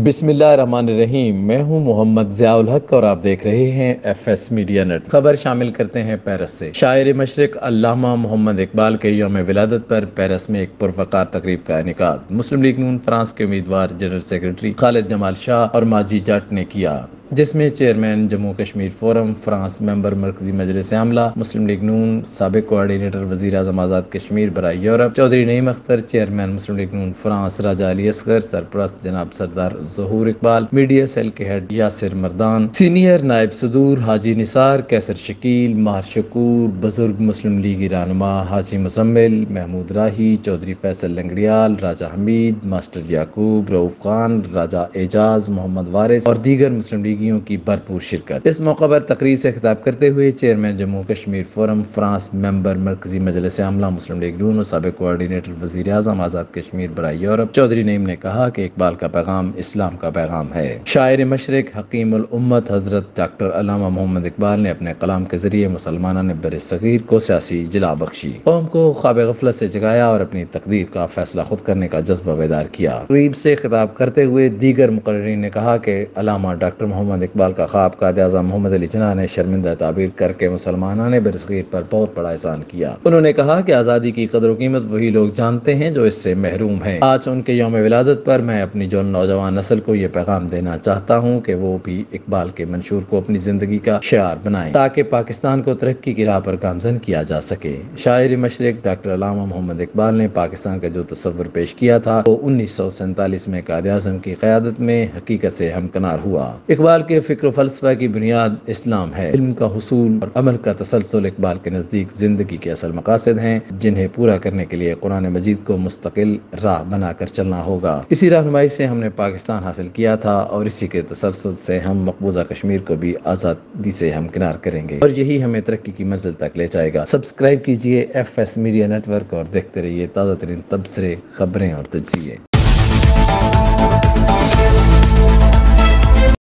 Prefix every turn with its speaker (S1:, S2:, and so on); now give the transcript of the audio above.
S1: بسم اللہ الرحمن الرحیم۔ میں ہوں محمد ضیاء الحق اور آپ دیکھ رہے ہیں ایف ایس میڈیا نیٹ۔ خبر شامل کرتے ہیں پیرس سے۔ شاعر مشرق علامہ محمد اقبال کے یوم ولادت پر پیرس میں ایک پروقار تقریب کا انعقاد۔ مسلم لیگ نون فرانس کے امیدوار جنرل سیکرٹری خالد جمال شاہ اور ماجی جٹ نے کیا، جس میں chairman Jammu Kashmir forum France, member مرکزی مجلس عاملہ مسلم لیگ نون، سابق کوآرڈینیٹر وزیر اعظم آزاد کشمیر برائے یورپ چودھری نعیم اختر، چیئرمین مسلم لیگ نون فرانس راجہ علی اصغر، سرپرست جناب سردار ظہور اقبال، میڈیا سیل کے ہیڈ یاسر مردان، سینئر نائب صدور حاجی نثار، کیسر شکیل، ماہر شکور، بزرگ مسلم لیگی رہنما حاجی مزمل، محمود راہی، چودھری فیصل لنگڑیال، راجہ حمید، ماسٹر یعقوب، رؤوف خان، راجہ اعجاز، محمد وارث اور دیگر مسلم لیگیوں کی بھرپور شرکت۔ اس موقع پر تقریب سے خطاب کرتے ہوئے chairman Jammu Kashmir forum France, member مرکزی مجلس عاملہ مسلم لیگ نون اور سابق کوآرڈینیٹر وزیر اعظم آزاد کشمیر برائے یورپ چودھری نعیم نے کہا کہ اقبال کا پیغام اسلام کا پیغام ہے۔ شاعر مشرق، حکیم الامت حضرت ڈاکٹر علامہ محمد اقبال نے اپنے کلام کے ذریعے مسلمانوں نے بر صغیر کو سیاسی جلا بخشی، قوم کو خواب غفلت سے جگایا اور اپنی تقدیر کا فیصلہ خود کرنے کا جذبہ بیدار کیا۔ تقریب سے خطاب کرتے ہوئے دیگر مقررین نے کہا کہ علامہ ڈاکٹر محمد اقبال کا خواب قائد اعظم محمد علی جناح نے شرمندہ تعبیر کر کے مسلمانوں نے برصغیر پر بہت بڑا احسان کیا۔ انہوں نے کہا کہ آزادی کی قدر و قیمت وہی لوگ جانتے ہیں جو اس سے محروم ہیں۔ آج ان کے یوم ولادت پر میں اپنی جو نوجوان نسل کو یہ پیغام دینا چاہتا ہوں کہ وہ بھی اقبال کے منشور کو اپنی زندگی کا شعار بنائیں تاکہ پاکستان کو ترقی کی راہ پر گامزن کیا جا سکے۔ شاعر مشرق ڈاکٹر علامہ محمد اقبال نے پاکستان کا جو تصور پیش کیا تھا وہ 1947 میں قائد اعظم کی قیادت میں حقیقت سے ہمکنار ہوا۔ اقبال کے فکر و فلسفہ کی بنیاد اسلام ہے۔ علم کا حصول اور عمل کا تسلسل اقبال کے نزدیک زندگی کے اصل مقاصد ہیں، جنہیں پورا کرنے کے لیے قرآن مجید کو مستقل راہ بنا کر چلنا ہوگا۔ اسی رہنمائی سے ہم نے پاکستان حاصل کیا تھا اور اسی کے تسلسل سے ہم مقبوضہ کشمیر کو بھی آزادی سے ہمکنار کریں گے اور یہی ہمیں ترقی کی منزل تک لے جائے گا۔ سبسکرائب کیجئے F S media network اور دیکھتے رہیے تازہ ترین تبصرے، خبریں اور تجزیے۔